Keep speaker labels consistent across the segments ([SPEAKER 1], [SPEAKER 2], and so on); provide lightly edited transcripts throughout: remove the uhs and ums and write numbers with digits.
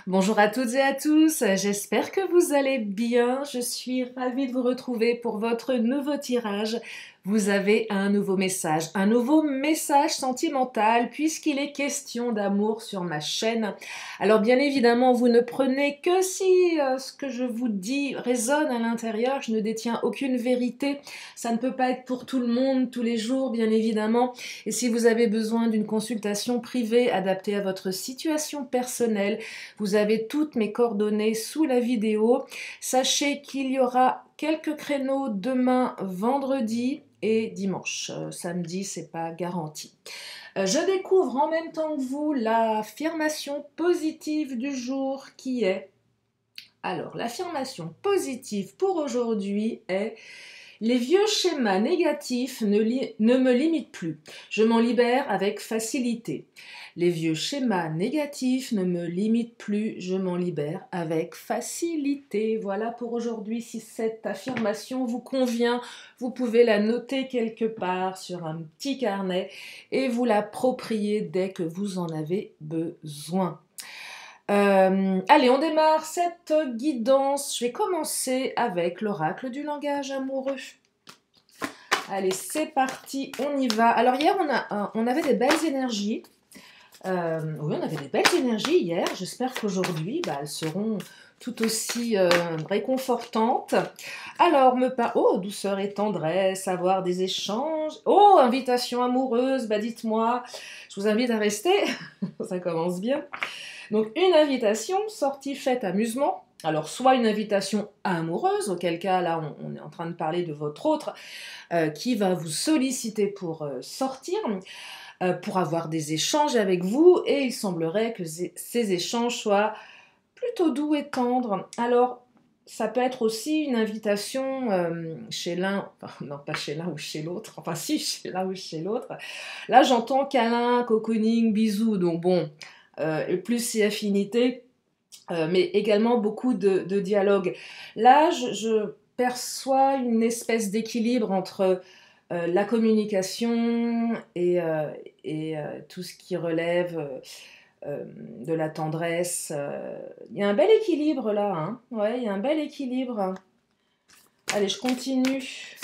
[SPEAKER 1] Bonjour à toutes et à tous, j'espère que vous allez bien. Je suis ravie de vous retrouver pour votre nouveau tirage. Vous avez un nouveau message sentimental puisqu'il est question d'amour sur ma chaîne. Alors bien évidemment, vous ne prenez que si ce que je vous dis résonne à l'intérieur. Je ne détiens aucune vérité. Ça ne peut pas être pour tout le monde, tous les jours, bien évidemment. Et si vous avez besoin d'une consultation privée adaptée à votre situation personnelle, vous avez toutes mes coordonnées sous la vidéo. Sachez qu'il y aura quelques créneaux demain, vendredi et dimanche. Samedi, c'est pas garanti. Je découvre en même temps que vous l'affirmation positive du jour qui est... Alors, l'affirmation positive pour aujourd'hui est: les vieux schémas négatifs ne me limitent plus. Je m'en libère avec facilité. Les vieux schémas négatifs ne me limitent plus. Je m'en libère avec facilité. Voilà pour aujourd'hui. Si cette affirmation vous convient, vous pouvez la noter quelque part sur un petit carnet et vous l'approprier dès que vous en avez besoin. Allez, on démarre cette guidance. Je vais commencer avec l'oracle du langage amoureux. Allez, c'est parti, on y va. Alors hier, on avait des belles énergies. Oui, on avait des belles énergies hier. J'espère qu'aujourd'hui, elles seront tout aussi réconfortantes. Alors, oh, douceur et tendresse, avoir des échanges. Oh, invitation amoureuse, dites-moi. Je vous invite à rester. Ça commence bien. Donc, une invitation, sortie, fête, amusement. Alors, soit une invitation amoureuse, auquel cas, là, on est en train de parler de votre autre, qui va vous solliciter pour sortir, pour avoir des échanges avec vous, et il semblerait que ces échanges soient plutôt doux et tendres. Alors, ça peut être aussi une invitation chez l'un, enfin, non pas chez l'un ou chez l'autre, enfin si, chez l'un ou chez l'autre. Là, j'entends câlin, cocooning, bisous, donc bon, plus si affinité, mais également beaucoup de dialogue. Là, je perçois une espèce d'équilibre entre la communication et tout ce qui relève de la tendresse. Il y a un bel équilibre là, hein. Ouais, il y a un bel équilibre. Allez, je continue.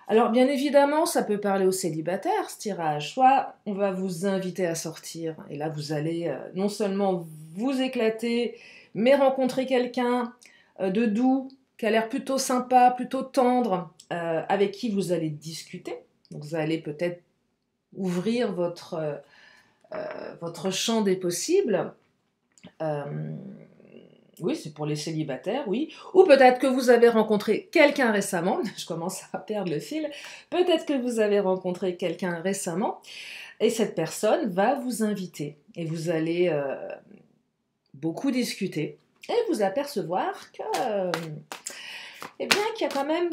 [SPEAKER 1] Alors, bien évidemment, ça peut parler aux célibataires, ce tirage. Soit on va vous inviter à sortir, et là, vous allez non seulement vous éclater, mais rencontrer quelqu'un de doux, qui a l'air plutôt sympa, plutôt tendre, avec qui vous allez discuter. Donc, vous allez peut-être ouvrir votre champ des possibles. Oui, c'est pour les célibataires, oui. Ou peut-être que vous avez rencontré quelqu'un récemment. Je commence à perdre le fil. Peut-être que vous avez rencontré quelqu'un récemment et cette personne va vous inviter. Et vous allez beaucoup discuter et vous apercevoir que, eh bien, qu'il y a quand même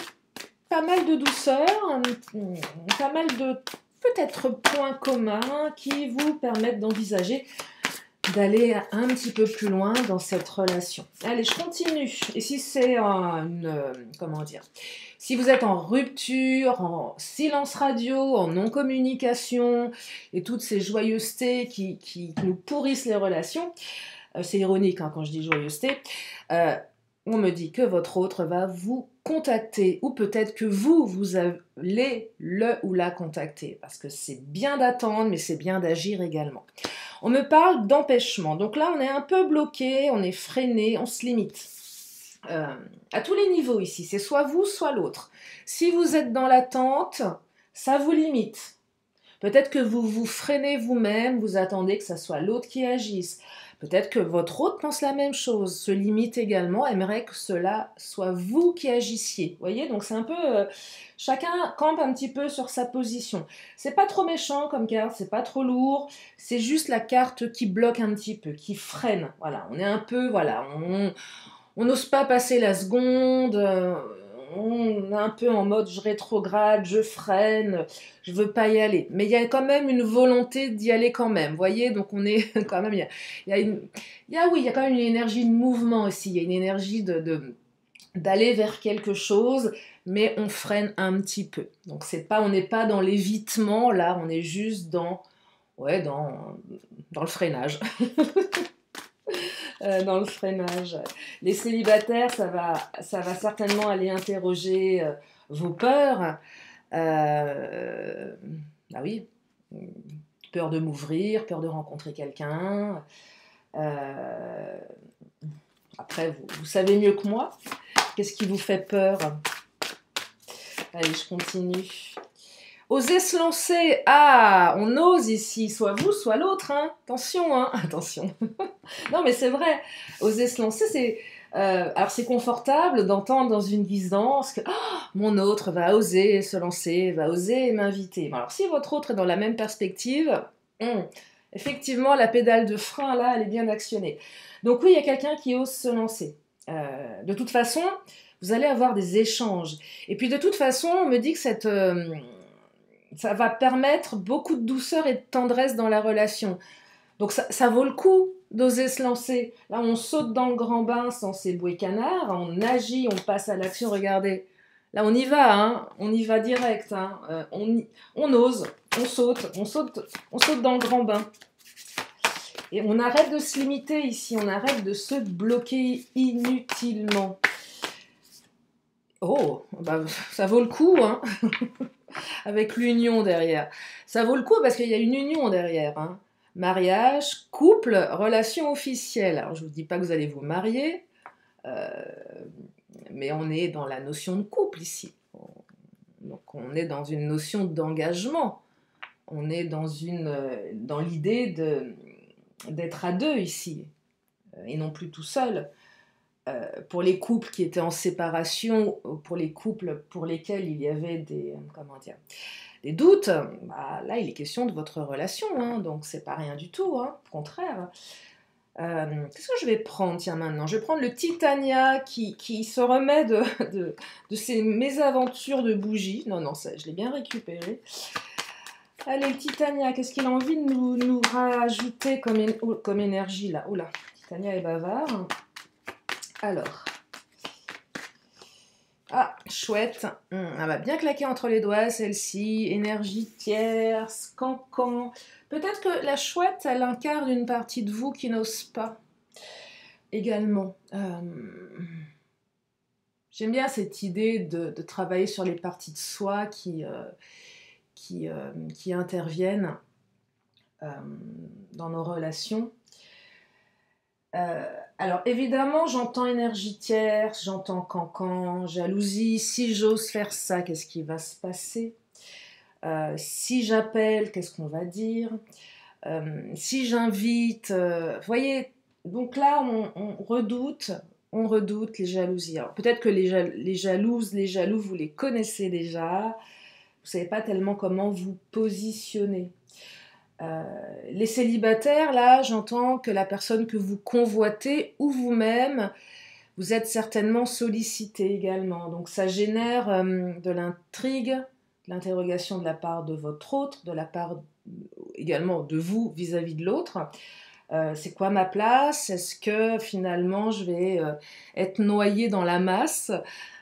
[SPEAKER 1] pas mal de douceur, pas mal de peut-être points communs qui vous permettent d'envisager d'aller un petit peu plus loin dans cette relation. Allez, je continue. Et si c'est comment dire, si vous êtes en rupture, en silence radio, en non-communication et toutes ces joyeusetés qui nous pourrissent les relations, c'est ironique quand je dis joyeuseté, on me dit que votre autre va vous contacter, ou peut-être que vous allez le ou la contacter, parce que c'est bien d'attendre, mais c'est bien d'agir également. On me parle d'empêchement, donc là on est un peu bloqué, on est freiné, on se limite. À tous les niveaux ici, c'est soit vous, soit l'autre. Si vous êtes dans l'attente, ça vous limite. Peut-être que vous vous freinez vous-même, vous attendez que ça soit l'autre qui agisse. Peut-être que votre autre pense la même chose, se limite également, aimerait que cela soit vous qui agissiez. Vous voyez, donc c'est un peu... chacun campe un petit peu sur sa position. C'est pas trop méchant comme carte, c'est pas trop lourd, c'est juste la carte qui bloque un petit peu, qui freine. Voilà, on est un peu... Voilà, on n'ose pas passer la seconde, on est un peu en mode je rétrograde, je freine, je veux pas y aller. Mais il y a quand même une volonté d'y aller quand même, vous voyez, donc on est quand même, oui, il y a quand même une énergie de mouvement aussi, il y a une énergie d'aller vers quelque chose, mais on freine un petit peu. Donc on n'est pas dans l'évitement, là, on est juste dans le freinage. dans le freinage. Les célibataires, ça va certainement aller interroger vos peurs. Ah oui, peur de m'ouvrir, peur de rencontrer quelqu'un. Euh, Après, vous savez mieux que moi. Qu'est-ce qui vous fait peur? Allez, je continue. Oser se lancer. Ah, on ose ici, soit vous, soit l'autre. Hein. Attention, hein. Attention. Non, mais c'est vrai. Oser se lancer, c'est... alors c'est confortable d'entendre dans une guise-danse que mon autre va oser se lancer, va oser m'inviter. Bon, alors si votre autre est dans la même perspective, effectivement la pédale de frein là, elle est bien actionnée. Donc oui, il y a quelqu'un qui ose se lancer. De toute façon, vous allez avoir des échanges. Et puis de toute façon, on me dit que ça va permettre beaucoup de douceur et de tendresse dans la relation. Donc ça vaut le coup d'oser se lancer. Là, on saute dans le grand bain sans ses bouées canards, on agit, on passe à l'action. Regardez, là on y va, hein, on y va direct. Hein, on ose, on saute dans le grand bain. Et on arrête de se limiter ici, on arrête de se bloquer inutilement. Oh, bah, ça vaut le coup, hein, avec l'union derrière. Ça vaut le coup parce qu'il y a une union derrière, hein. Mariage, couple, relation officielle. Alors, je ne vous dis pas que vous allez vous marier, mais on est dans la notion de couple ici. Donc, on est dans une notion d'engagement. On est dans l'idée d'être à deux ici, et non plus tout seul. Pour les couples qui étaient en séparation, pour les couples pour lesquels il y avait des doutes, bah, là il est question de votre relation, hein, donc c'est pas rien du tout, hein, au contraire. Qu'est-ce que je vais prendre, tiens, maintenant? Je vais prendre le Titania qui se remet de ses mésaventures de bougies. Non, ça, je l'ai bien récupéré. Allez, le Titania, qu'est-ce qu'il a envie de nous rajouter comme énergie, là? Oula, Titania est bavard. Alors... Ah, chouette. Elle va bien claquer entre les doigts, celle-ci. Énergie tierce, cancan. Peut-être que la chouette, elle incarne une partie de vous qui n'ose pas. Également. J'aime bien cette idée de travailler sur les parties de soi qui interviennent dans nos relations. Alors évidemment, j'entends énergie tierce, j'entends cancan, jalousie. Si j'ose faire ça, qu'est-ce qui va se passer? Si j'appelle, qu'est-ce qu'on va dire? Si j'invite, vous voyez, donc là, on redoute les jalousies. Alors peut-être que les jalouses, les jaloux, vous les connaissez déjà. Vous savez pas tellement comment vous positionner. Les célibataires, là, j'entends que la personne que vous convoitez ou vous-même, vous êtes certainement sollicité également. Donc ça génère de l'intrigue, de l'interrogation de la part de votre autre, de la part également de vous vis-à-vis de l'autre. C'est quoi ma place? Est-ce que finalement je vais être noyée dans la masse?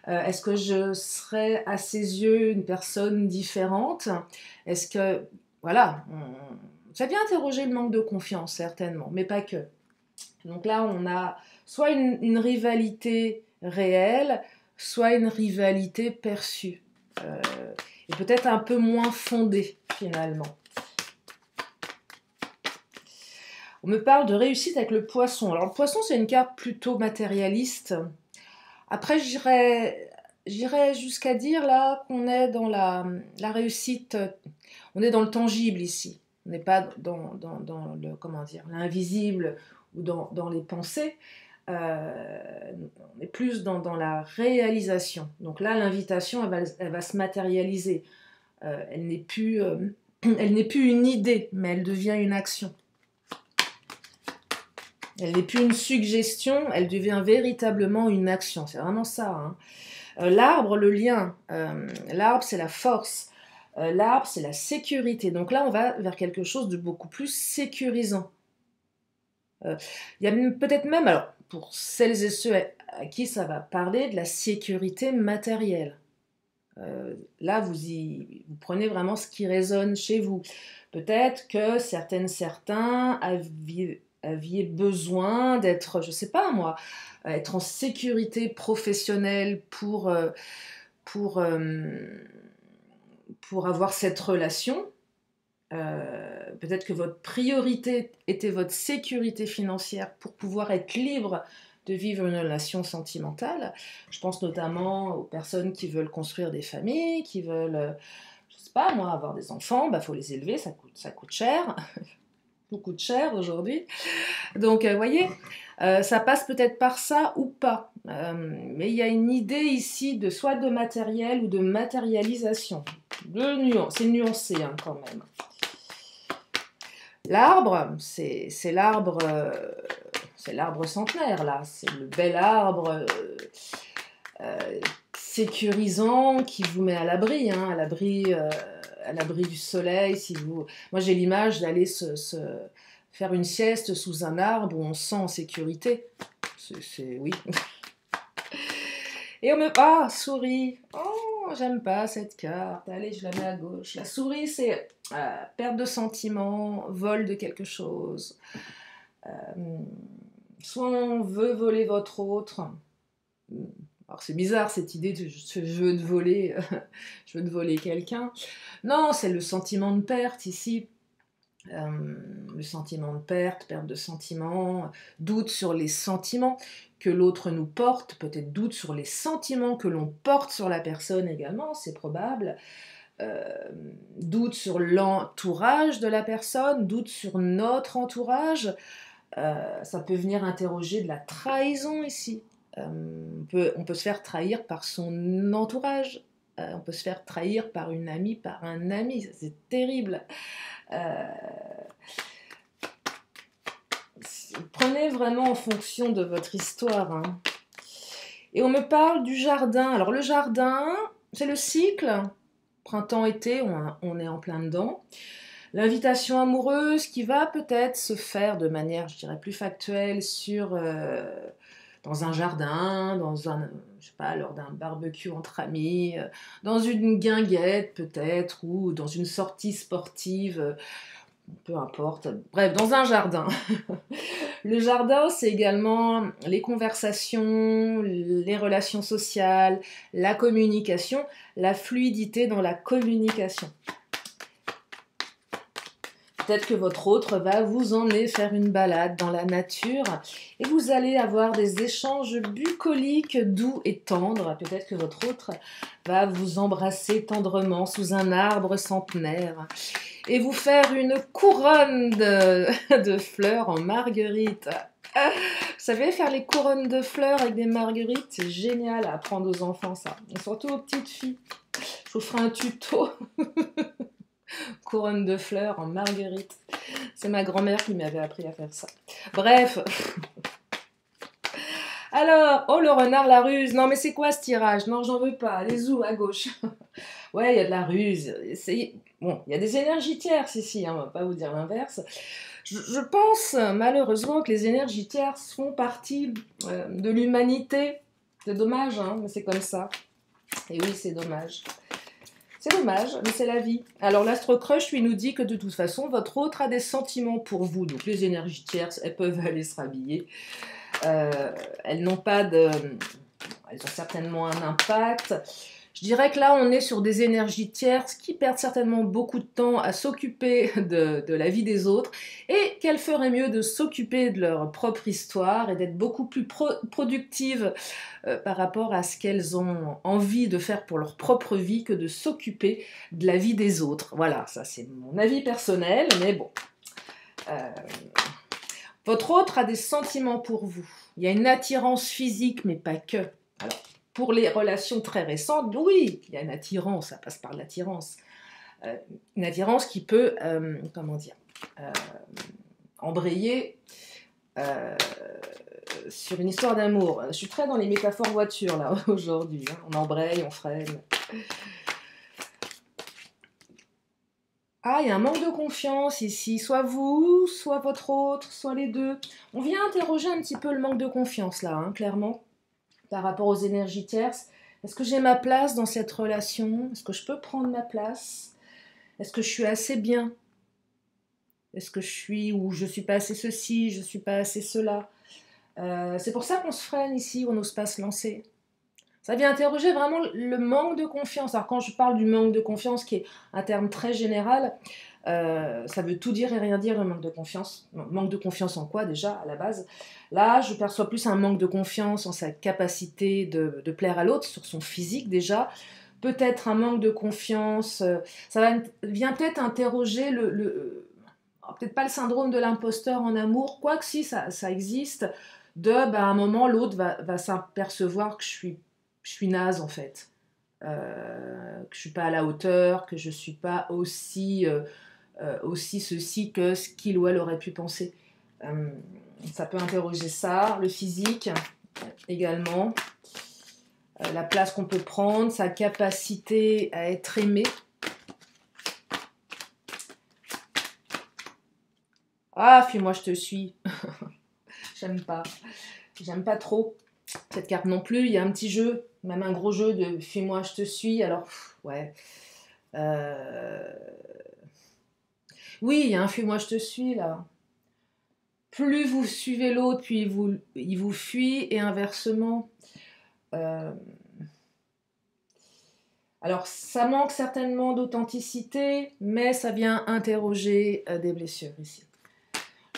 [SPEAKER 1] Est-ce que je serai à ses yeux une personne différente? Est-ce que... Voilà, ça vient interroger le manque de confiance, certainement, mais pas que. Donc là, on a soit une rivalité réelle, soit une rivalité perçue. Et peut-être un peu moins fondée, finalement. On me parle de réussite avec le poisson. Alors, le poisson, c'est une carte plutôt matérialiste. Après, j'irais jusqu'à dire là qu'on est dans la réussite, on est dans le tangible ici. On n'est pas dans le, comment dire, l'invisible ou dans les pensées. On est plus dans la réalisation. Donc là, l'invitation, elle va se matérialiser. Elle n'est plus une idée, mais elle devient une action. Elle n'est plus une suggestion, elle devient véritablement une action. C'est vraiment ça. Hein. L'arbre, le lien. L'arbre, c'est la force. L'arbre, c'est la sécurité. Donc là, on va vers quelque chose de beaucoup plus sécurisant. Il y a peut-être même, alors, pour celles et ceux à qui ça va parler, de la sécurité matérielle. Là, vous prenez vraiment ce qui résonne chez vous. Peut-être que certains aviez besoin d'être, je sais pas moi, être en sécurité professionnelle pour, pour avoir cette relation. Peut-être que votre priorité était votre sécurité financière pour pouvoir être libre de vivre une relation sentimentale. Je pense notamment aux personnes qui veulent construire des familles, qui veulent, je sais pas moi, avoir des enfants, bah faut les élever, ça coûte cher, tout coûte cher aujourd'hui. Donc, vous voyez, ça passe peut-être par ça ou pas. Mais il y a une idée ici de soit de matériel ou de matérialisation. C'est nuancé hein, quand même. L'arbre, c'est l'arbre centenaire là, c'est le bel arbre euh, sécurisant qui vous met à l'abri, hein, à l'abri du soleil. Moi j'ai l'image d'aller faire une sieste sous un arbre où on se sent en sécurité. Oui. Et on me... Ah, souris. Oh, j'aime pas cette carte. Allez, je la mets à gauche. La souris, c'est perte de sentiment, vol de quelque chose. Soit on veut voler votre autre. Alors c'est bizarre cette idée de je veux te voler, je veux te voler quelqu'un. Non, c'est le sentiment de perte ici. Le sentiment de perte de sentiment, doute sur les sentiments que l'autre nous porte, peut-être doute sur les sentiments que l'on porte sur la personne également, c'est probable. Doute sur l'entourage de la personne, doute sur notre entourage. Ça peut venir interroger de la trahison ici. On peut se faire trahir par son entourage. On peut se faire trahir par une amie, par un ami. C'est terrible. Prenez vraiment en fonction de votre histoire. Hein. Et on me parle du jardin. Alors le jardin, c'est le cycle. Printemps-été, on est en plein dedans. L'invitation amoureuse qui va peut-être se faire de manière, je dirais, plus factuelle dans un jardin, je sais pas, lors d'un barbecue entre amis, dans une guinguette peut-être, ou dans une sortie sportive, peu importe. Bref, dans un jardin. Le jardin, c'est également les conversations, les relations sociales, la communication, la fluidité dans la communication. Peut-être que votre autre va vous emmener faire une balade dans la nature et vous allez avoir des échanges bucoliques doux et tendres. Peut-être que votre autre va vous embrasser tendrement sous un arbre centenaire et vous faire une couronne de fleurs en marguerite. Vous savez, faire les couronnes de fleurs avec des marguerites, c'est génial à apprendre aux enfants, ça. Et surtout aux petites filles. Je vous ferai un tuto. Couronne de fleurs en marguerite. C'est ma grand-mère qui m'avait appris à faire ça. Bref. Alors, oh le renard, la ruse. Non mais c'est quoi ce tirage? Non, j'en veux pas. Les où à gauche. Ouais, il y a de la ruse. Bon, il y a des énergies tierces ici, hein, on va pas vous dire l'inverse. Je pense malheureusement que les énergies tierces font partie de l'humanité. C'est dommage, hein, mais c'est comme ça. Et oui, c'est dommage. C'est dommage, mais c'est la vie. Alors l'astro-crush lui nous dit que de toute façon, votre autre a des sentiments pour vous. Donc les énergies tierces, elles peuvent aller se rhabiller. Elles n'ont pas de... Elles ont certainement un impact. Je dirais que là, on est sur des énergies tierces qui perdent certainement beaucoup de temps à s'occuper de la vie des autres et qu'elles feraient mieux de s'occuper de leur propre histoire et d'être beaucoup plus productives par rapport à ce qu'elles ont envie de faire pour leur propre vie que de s'occuper de la vie des autres. Voilà, ça c'est mon avis personnel, mais bon. Votre autre a des sentiments pour vous. Il y a une attirance physique, mais pas que. Alors, pour les relations très récentes, oui, il y a une attirance, ça passe par l'attirance. Une attirance qui peut, embrayer sur une histoire d'amour. Je suis très dans les métaphores voiture, là, aujourd'hui. Hein. On embraye, on freine. Ah, il y a un manque de confiance ici. Soit vous, soit votre autre, soit les deux. On vient interroger un petit peu le manque de confiance, là, hein, clairement. Par rapport aux énergies tierces. Est-ce que j'ai ma place dans cette relation? Est-ce que je peux prendre ma place? Est-ce que je suis assez bien? Est-ce que je suis ou je suis pas assez ceci, je suis pas assez cela. C'est pour ça qu'on se freine ici, on n'ose pas se lancer. Ça vient interroger vraiment le manque de confiance. Alors quand je parle du manque de confiance, qui est un terme très général, ça veut tout dire et rien dire, le manque de confiance. Manque de confiance en quoi déjà, à la base? Là, je perçois plus un manque de confiance en sa capacité de plaire à l'autre, sur son physique déjà. Peut-être un manque de confiance, vient peut-être interroger peut-être pas le syndrome de l'imposteur en amour, quoique si ça existe, à un moment l'autre va s'apercevoir que je suis naze en fait, que je suis pas à la hauteur, que je suis pas aussi ceci que ce qu'il ou elle aurait pu penser. Euh, Ça peut interroger ça, le physique également, la place qu'on peut prendre, sa capacité à être aimé. Ah, fuis-moi, je te suis. J'aime pas. J'aime pas trop cette carte non plus. Il y a un petit jeu, même un gros jeu de fuis-moi, je te suis. Alors, ouais. Euh, Oui, il y a un fuis-moi, je te suis là. Plus vous suivez l'autre, puis il vous fuit, et inversement. Euh, Alors, ça manque certainement d'authenticité, mais ça vient interroger des blessures ici.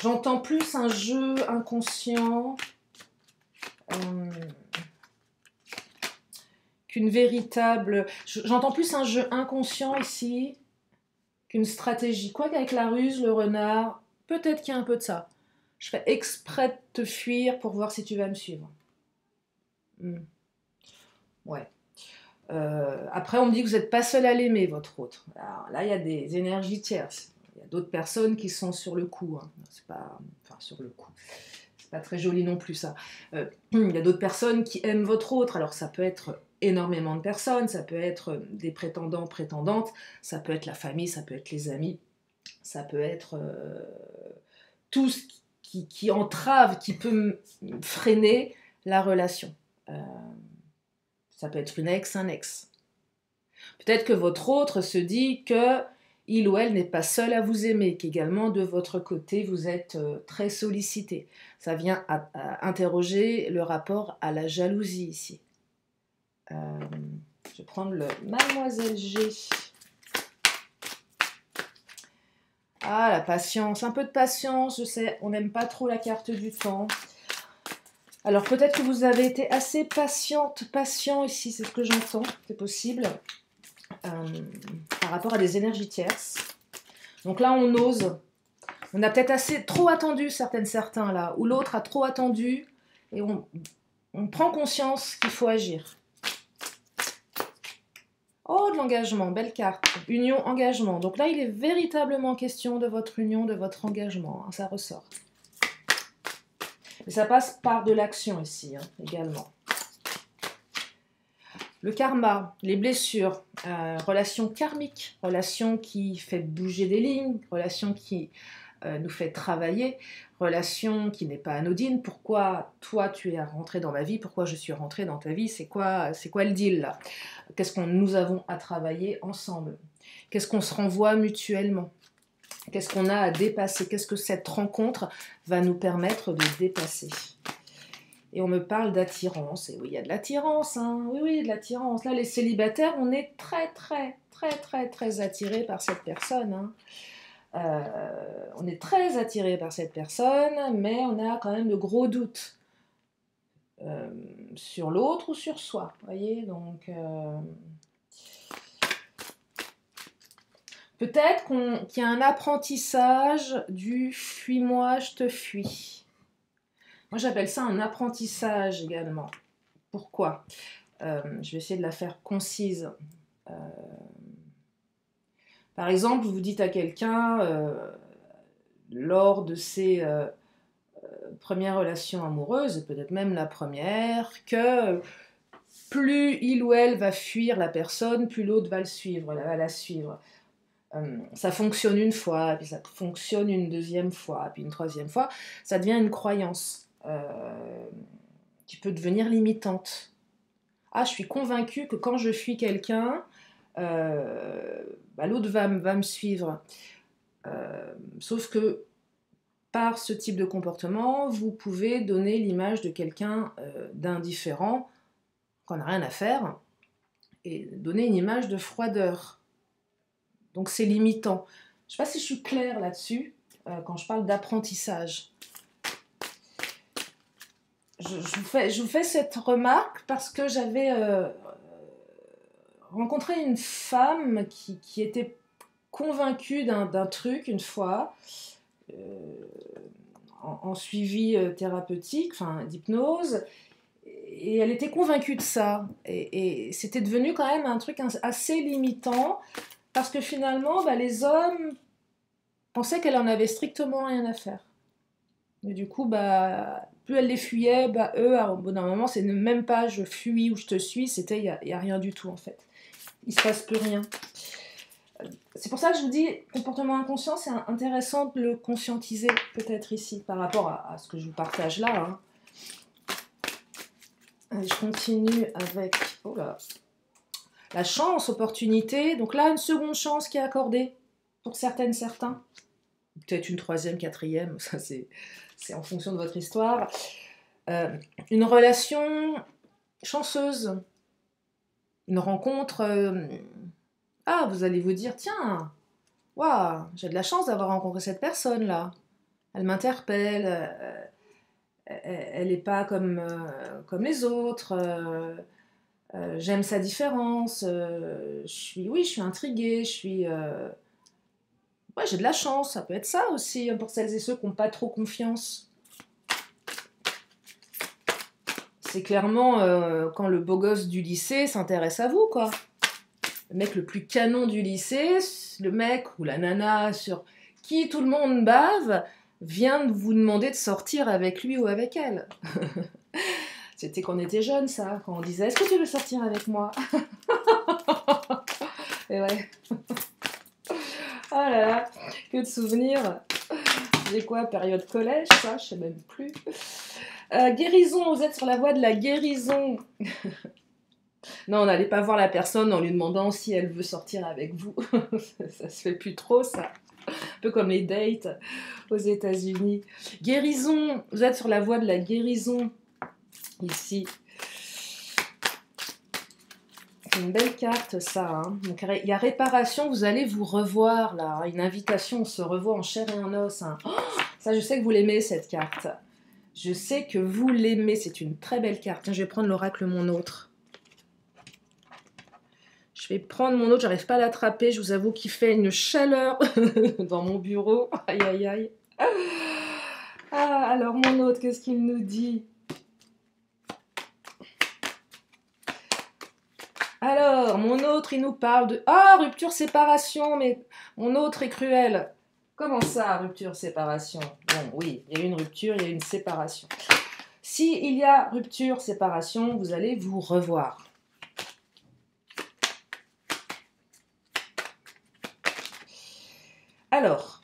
[SPEAKER 1] J'entends plus un jeu inconscient qu'une véritable... J'entends plus un jeu inconscient ici qu'une stratégie. Quoi qu'avec la ruse, le renard, peut-être qu'il y a un peu de ça. Je fais exprès de te fuir pour voir si tu vas me suivre. Ouais. Après, on me dit que vous n'êtes pas seul à l'aimer, votre autre. Alors, là, il y a des énergies tierces. Il y a d'autres personnes qui sont sur le coup. Hein. C'est pas... Enfin, sur le coup. C'est pas très joli non plus, ça. Il y a d'autres personnes qui aiment votre autre. Alors, ça peut être énormément de personnes, ça peut être des prétendants, prétendantes, ça peut être la famille, ça peut être les amis, ça peut être tout ce qui entrave, qui peut freiner la relation. Ça peut être une ex, un ex. Peut-être que votre autre se dit que il ou elle n'est pas seul à vous aimer, qu'également de votre côté vous êtes très sollicité. Ça vient à interroger le rapport à la jalousie ici. Je vais prendre le Mademoiselle G. Ah, la patience, un peu de patience, je sais, on n'aime pas trop la carte du temps. Alors peut-être que vous avez été assez patient ici, c'est ce que j'entends, c'est possible. Par rapport à des énergies tierces. Donc là, on ose. On a peut-être trop attendu certains là, ou l'autre a trop attendu, et on prend conscience qu'il faut agir. Oh, de l'engagement, belle carte. Union, engagement. Donc là, il est véritablement question de votre union, de votre engagement. Hein, ça ressort. Et ça passe par de l'action ici, hein, également. Le karma, les blessures, relation karmique, relation qui fait bouger des lignes, relation qui nous fait travailler, relation qui n'est pas anodine. Pourquoi toi tu es rentré dans ma vie, pourquoi je suis rentrée dans ta vie, c'est quoi le deal là? Qu'est-ce que nous avons à travailler ensemble? Qu'est-ce qu'on se renvoie mutuellement? Qu'est-ce qu'on a à dépasser? Qu'est-ce que cette rencontre va nous permettre de dépasser? Et on me parle d'attirance. Et oui, il y a de l'attirance, hein. Oui, de l'attirance. Là, les célibataires, on est très attirés par cette personne. Hein. On est très attirés par cette personne, mais on a quand même de gros doutes sur l'autre ou sur soi. Vous voyez, donc... peut-être qu'il y a un apprentissage du « fuis-moi, je te fuis ». Moi, j'appelle ça un apprentissage également. Pourquoi? Je vais essayer de la faire concise. Par exemple, vous dites à quelqu'un, lors de ses premières relations amoureuses, et peut-être même la première, que plus il ou elle va fuir la personne, plus l'autre va le suivre, va la suivre. Ça fonctionne une fois, puis ça fonctionne une deuxième fois, puis une troisième fois. Ça devient une croyance qui peut devenir limitante. Ah, je suis convaincue que quand je fuis quelqu'un, l'autre va me suivre. Sauf que par ce type de comportement, vous pouvez donner l'image de quelqu'un d'indifférent, qu'on n'a rien à faire, et donner une image de froideur. Donc c'est limitant. Je ne sais pas si je suis claire là-dessus, quand je parle d'apprentissage. Je vous fais cette remarque parce que j'avais rencontré une femme qui était convaincue d'un truc une fois, en suivi thérapeutique, enfin d'hypnose, et elle était convaincue de ça. Et c'était devenu quand même un truc assez limitant, parce que finalement, bah, les hommes pensaient qu'elle en avait strictement rien à faire. Et du coup, bah, plus elle les fuyait, bah, eux, au bout d'un moment, c'est même pas je fuis ou je te suis, c'était il y a rien du tout en fait. Il se passe plus rien. C'est pour ça que je vous dis, comportement inconscient, c'est intéressant de le conscientiser peut-être ici, par rapport à ce que je vous partage là. Hein. Allez, je continue avec la chance, opportunité. Donc là, une seconde chance qui est accordée pour certaines, certains. Peut-être une troisième, quatrième, ça c'est en fonction de votre histoire. Une relation chanceuse. Une rencontre... vous allez vous dire, tiens, waouh, j'ai de la chance d'avoir rencontré cette personne-là. Elle m'interpelle, elle n'est pas comme les autres, j'aime sa différence, je suis intriguée, ouais, j'ai de la chance, ça peut être ça aussi, pour celles et ceux qui n'ont pas trop confiance. C'est clairement quand le beau gosse du lycée s'intéresse à vous, quoi. Le mec le plus canon du lycée, le mec ou la nana sur qui tout le monde bave, vient de vous demander de sortir avec lui ou avec elle. C'était quand on était jeunes, ça, quand on disait « Est-ce que tu veux sortir avec moi ?» Et ouais. Oh là là, que de souvenirs. C'est quoi, période collège, ça, je sais même plus. Guérison, vous êtes sur la voie de la guérison. Non, n'allez pas voir la personne en lui demandant si elle veut sortir avec vous. Ça se fait plus trop, ça. Un peu comme les dates aux États-Unis. Guérison, vous êtes sur la voie de la guérison. Ici. C'est une belle carte, ça. Hein. Donc, il y a réparation, vous allez vous revoir, là. Une invitation, on se revoit en chair et en os. Hein. Oh, ça, je sais que vous l'aimez, cette carte. Je sais que vous l'aimez, c'est une très belle carte. Tiens, je vais prendre l'oracle Mon Autre. Je vais prendre mon autre, j'arrive pas à l'attraper, je vous avoue qu'il fait une chaleur dans mon bureau. Aïe, aïe, aïe. Alors mon autre, qu'est-ce qu'il nous dit? Alors, mon autre, il nous parle de... rupture, séparation, mais mon autre est cruel. Comment ça, rupture, séparation? Bon, oui, il y a une rupture, il y a une séparation. Si il y a rupture, séparation, vous allez vous revoir. Alors,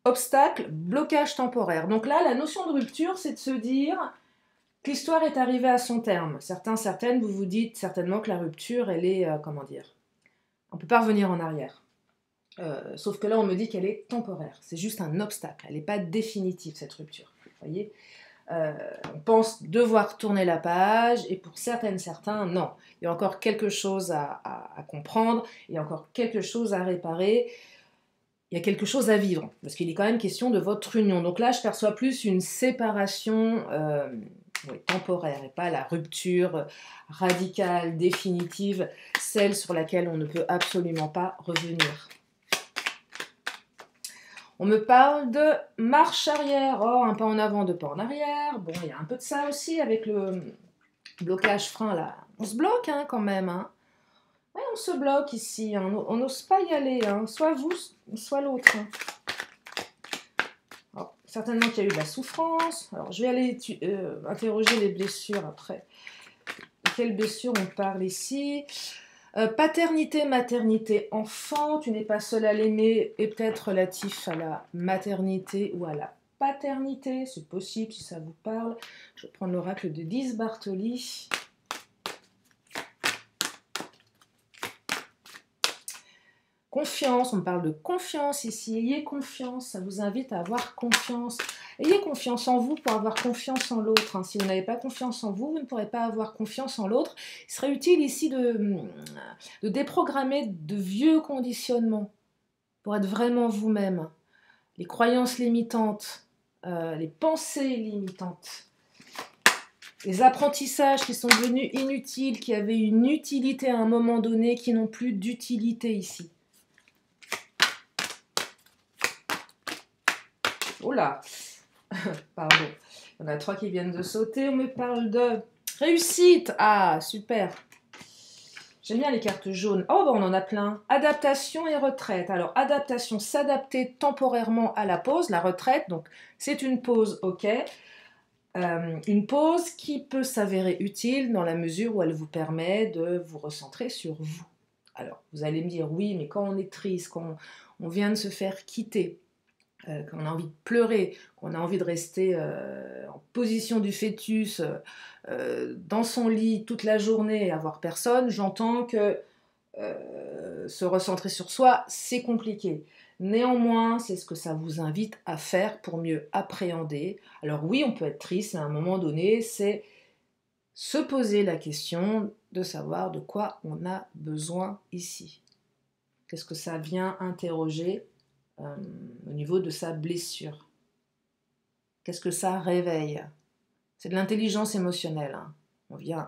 [SPEAKER 1] obstacle, blocage temporaire. Donc là, la notion de rupture, c'est de se dire que l'histoire est arrivée à son terme. Certains, certaines, vous vous dites certainement que la rupture, elle est, comment dire, on ne peut pas revenir en arrière. Sauf que là, on me dit qu'elle est temporaire. C'est juste un obstacle. Elle n'est pas définitive, cette rupture. Vous voyez, on pense devoir tourner la page, et pour certaines, certains, non. Il y a encore quelque chose à comprendre, il y a encore quelque chose à réparer, il y a quelque chose à vivre, parce qu'il est quand même question de votre union. Donc là, je perçois plus une séparation temporaire, et pas la rupture radicale, définitive, celle sur laquelle on ne peut absolument pas revenir. On me parle de marche arrière. Oh, un pas en avant, deux pas en arrière. Bon, il y a un peu de ça aussi avec le blocage frein là. On se bloque hein, quand même. Hein. Ouais, on se bloque ici. Hein. On n'ose pas y aller. Hein. Soit vous, soit l'autre. Hein. Alors, certainement qu'il y a eu de la souffrance. Alors, je vais aller interroger les blessures après. De quelles blessures on parle ici? Paternité, maternité, enfant, tu n'es pas seul à l'aimer, et peut-être relatif à la maternité ou à la paternité, c'est possible si ça vous parle. Je vais prendre l'oracle de Lise Bartoli. Confiance, on me parle de confiance ici. Ayez confiance, ça vous invite à avoir confiance. Ayez confiance en vous pour avoir confiance en l'autre. Hein. Si vous n'avez pas confiance en vous, vous ne pourrez pas avoir confiance en l'autre. Il serait utile ici de déprogrammer de vieux conditionnements pour être vraiment vous-même. Les croyances limitantes, les pensées limitantes, les apprentissages qui sont devenus inutiles, qui avaient une utilité à un moment donné, qui n'ont plus d'utilité ici. Oh là, pardon, il y en a 3 qui viennent de sauter, on me parle de réussite. Ah, super. J'aime bien les cartes jaunes. Oh, bah on en a plein. Adaptation et retraite. Alors, adaptation, s'adapter temporairement à la pause, la retraite, donc c'est une pause, ok. Une pause qui peut s'avérer utile dans la mesure où elle vous permet de vous recentrer sur vous. Alors, vous allez me dire, oui, mais quand on est triste, quand on vient de se faire quitter, quand on a envie de pleurer, qu'on a envie de rester en position du fœtus, dans son lit toute la journée et avoir personne, j'entends que se recentrer sur soi, c'est compliqué. Néanmoins, c'est ce que ça vous invite à faire pour mieux appréhender. Alors oui, on peut être triste, mais à un moment donné, c'est se poser la question de savoir de quoi on a besoin ici. Qu'est-ce que ça vient interroger au niveau de sa blessure? Qu'est-ce que ça réveille? C'est de l'intelligence émotionnelle. Hein.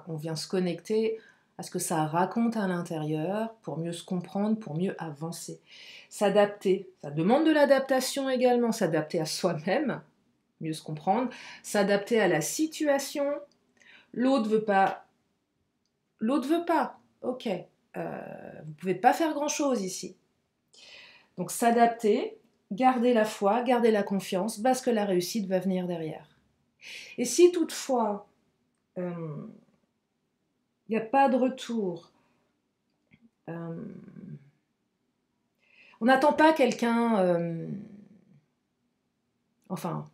[SPEAKER 1] On vient se connecter à ce que ça raconte à l'intérieur pour mieux se comprendre, pour mieux avancer. S'adapter, ça demande de l'adaptation également, s'adapter à soi-même, mieux se comprendre, s'adapter à la situation. L'autre veut pas, ok, vous ne pouvez pas faire grand-chose ici. Donc s'adapter, garder la foi, garder la confiance, parce que la réussite va venir derrière. Et si toutefois, il n'y a pas de retour, on n'attend pas quelqu'un, enfin,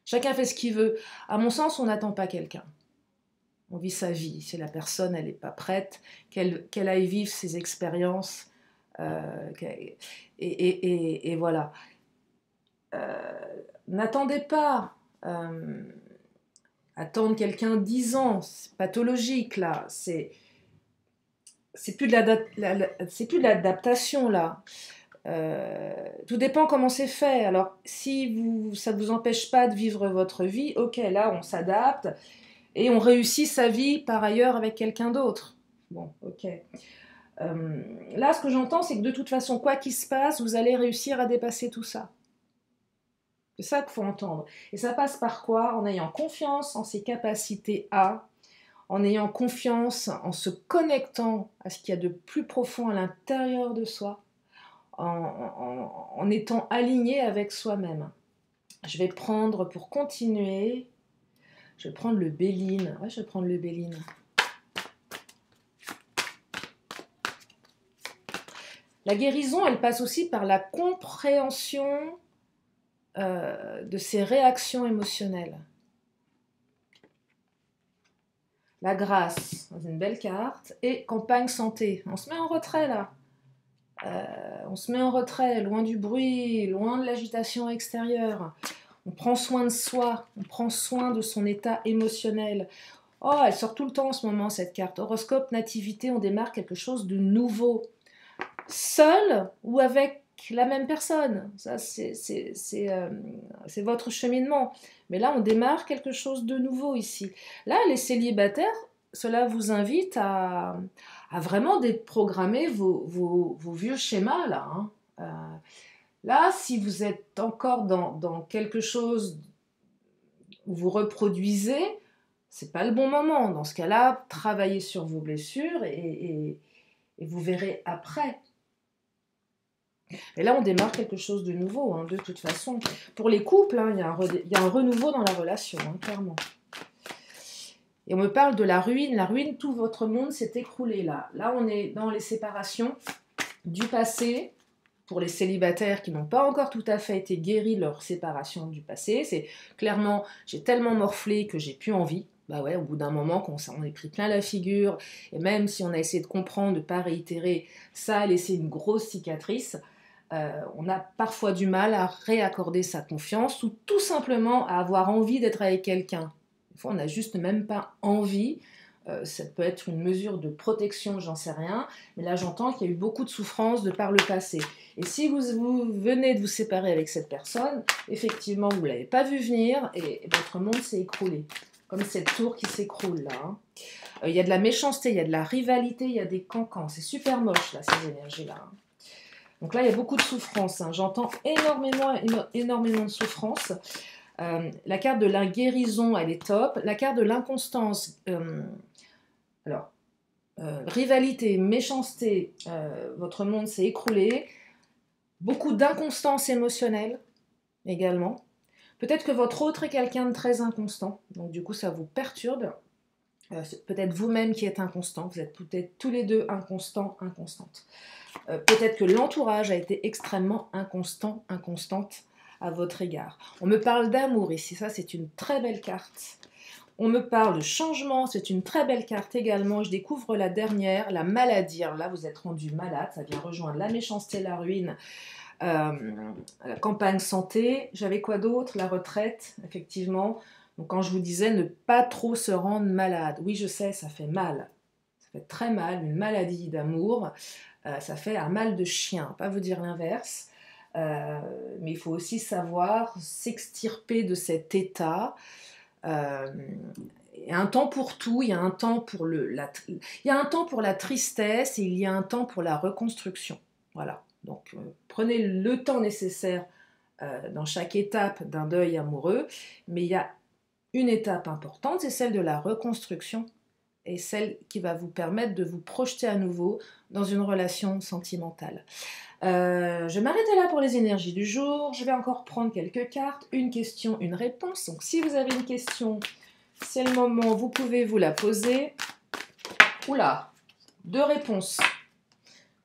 [SPEAKER 1] chacun fait ce qu'il veut. À mon sens, on n'attend pas quelqu'un. On vit sa vie. Si la personne, elle n'est pas prête, qu'elle aille vivre ses expériences, et voilà. N'attendez pas attendre quelqu'un 10 ans, c'est pathologique là, c'est plus de l'adaptation là. Tout dépend comment c'est fait. Alors si ça ne vous empêche pas de vivre votre vie, ok, là on s'adapte et on réussit sa vie par ailleurs avec quelqu'un d'autre. Bon, ok. Là, ce que j'entends, c'est que de toute façon, quoi qu'il se passe, vous allez réussir à dépasser tout ça. C'est ça qu'il faut entendre. Et ça passe par quoi? En ayant confiance en ses capacités en ayant confiance, en se connectant à ce qu'il y a de plus profond à l'intérieur de soi, en étant aligné avec soi-même. Je vais prendre, pour continuer, je vais prendre le Béline. Ouais, je vais prendre le Béline. La guérison, elle passe aussi par la compréhension de ses réactions émotionnelles. La grâce, c'est une belle carte, et campagne santé. On se met en retrait là. On se met en retrait, loin du bruit, loin de l'agitation extérieure. On prend soin de soi, on prend soin de son état émotionnel. Oh, elle sort tout le temps en ce moment cette carte. Horoscope, nativité, on démarre quelque chose de nouveau. Seul ou avec la même personne. Ça, c'est votre cheminement. Mais là, on démarre quelque chose de nouveau ici. Là, les célibataires, cela vous invite à vraiment déprogrammer vos vieux schémas. Là, hein. Là, si vous êtes encore dans quelque chose où vous reproduisez, c'est pas le bon moment. Dans ce cas-là, travaillez sur vos blessures et vous verrez après. Et là, on démarre quelque chose de nouveau, hein, de toute façon. Pour les couples, hein, il y a un renouveau dans la relation, hein, clairement. Et on me parle de la ruine. La ruine, tout votre monde s'est écroulé là. Là, on est dans les séparations du passé. Pour les célibataires qui n'ont pas encore tout à fait été guéris de leur séparation du passé, c'est clairement, j'ai tellement morflé que j'ai plus envie. Bah ouais, au bout d'un moment, qu'on s'en est pris plein la figure, et même si on a essayé de comprendre, de ne pas réitérer, ça a laissé une grosse cicatrice. On a parfois du mal à réaccorder sa confiance ou tout simplement à avoir envie d'être avec quelqu'un. Des fois, on n'a juste même pas envie. Ça peut être une mesure de protection, j'en sais rien. Mais là, j'entends qu'il y a eu beaucoup de souffrance de par le passé. Et si vous venez de vous séparer avec cette personne, effectivement, vous ne l'avez pas vu venir et votre monde s'est écroulé. Comme cette tour qui s'écroule là. Hein. Il y a de la méchanceté, il y a de la rivalité, il y a des cancans. C'est super moche là, ces énergies-là. Hein. Donc là, il y a beaucoup de souffrance. Hein. J'entends énormément de souffrance. La carte de la guérison, elle est top. La carte de l'inconstance, rivalité, méchanceté, votre monde s'est écroulé. Beaucoup d'inconstance émotionnelle également. Peut-être que votre autre est quelqu'un de très inconstant. Donc du coup, ça vous perturbe. C'est peut-être vous-même qui êtes inconstant. Vous êtes peut-être tous les deux inconstants, inconstantes. Peut-être que l'entourage a été extrêmement inconstant, inconstante à votre égard. On me parle d'amour ici, ça c'est une très belle carte. On me parle de changement, c'est une très belle carte également. Je découvre la dernière, la maladie. Alors là, vous êtes rendu malade, ça vient rejoindre la méchanceté, la ruine, la campagne santé. J'avais quoi d'autre? La retraite, effectivement. Donc quand je vous disais ne pas trop se rendre malade. Oui, je sais, ça fait mal. Ça fait très mal, une maladie d'amour. Ça fait un mal de chien, pas vous dire l'inverse. Mais il faut aussi savoir s'extirper de cet état. Il y a un temps pour tout, il y a un temps pour il y a un temps pour la tristesse et il y a un temps pour la reconstruction. Voilà. Donc prenez le temps nécessaire dans chaque étape d'un deuil amoureux, mais il y a une étape importante, c'est celle de la reconstruction et celle qui va vous permettre de vous projeter à nouveau dans une relation sentimentale. Je vais m'arrêter là pour les énergies du jour. Je vais encore prendre quelques cartes, une question, une réponse. Donc si vous avez une question, c'est le moment, vous pouvez vous la poser. Oula, 2 réponses.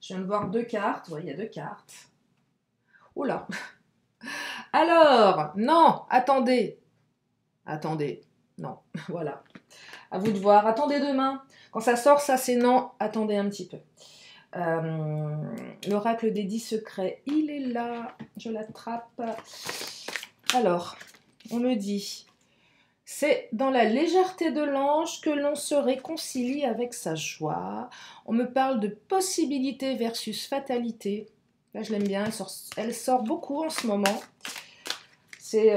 [SPEAKER 1] Je viens de voir 2 cartes. Oui, il y a 2 cartes. Oula. Alors, non, attendez. Attendez, non, voilà. À vous de voir. Attendez demain. Quand ça sort, ça c'est non. Attendez un petit peu. L'oracle des 10 secrets, il est là. Je l'attrape. Alors, on me dit, c'est dans la légèreté de l'ange que l'on se réconcilie avec sa joie. On me parle de possibilité versus fatalité. Là, je l'aime bien. Elle sort beaucoup en ce moment. C'est...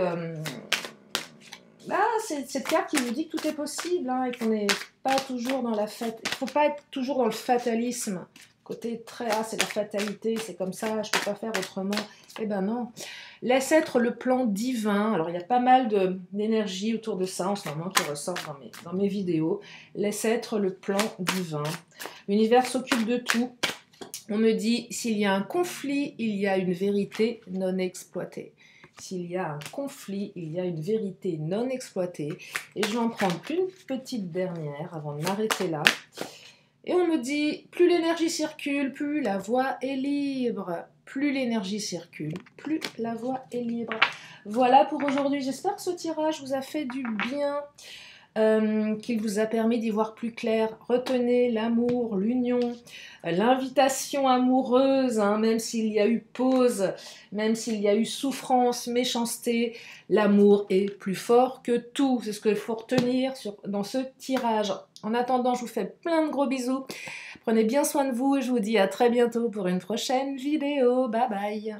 [SPEAKER 1] Là, c'est cette carte qui vous dit que tout est possible hein, et qu'on n'est pas toujours dans la fête. Il ne faut pas être toujours dans le fatalisme. Côté très, c'est la fatalité, c'est comme ça, je ne peux pas faire autrement. Eh ben non. Laisse être le plan divin. Alors, il y a pas mal d'énergie autour de ça en ce moment qui ressort dans mes vidéos. Laisse être le plan divin. L'univers s'occupe de tout. On me dit, s'il y a un conflit, il y a une vérité non exploitée. S'il y a un conflit, il y a une vérité non exploitée. Et je vais en prendre une petite dernière avant de m'arrêter là. Et on me dit, plus l'énergie circule, plus la voie est libre. Plus l'énergie circule, plus la voie est libre. Voilà pour aujourd'hui. J'espère que ce tirage vous a fait du bien. Qu'il vous a permis d'y voir plus clair. Retenez l'amour, l'union, l'invitation amoureuse, hein, même s'il y a eu pause, même s'il y a eu souffrance, méchanceté, l'amour est plus fort que tout. C'est ce qu'il faut retenir dans ce tirage. En attendant, je vous fais plein de gros bisous. Prenez bien soin de vous et je vous dis à très bientôt pour une prochaine vidéo. Bye bye.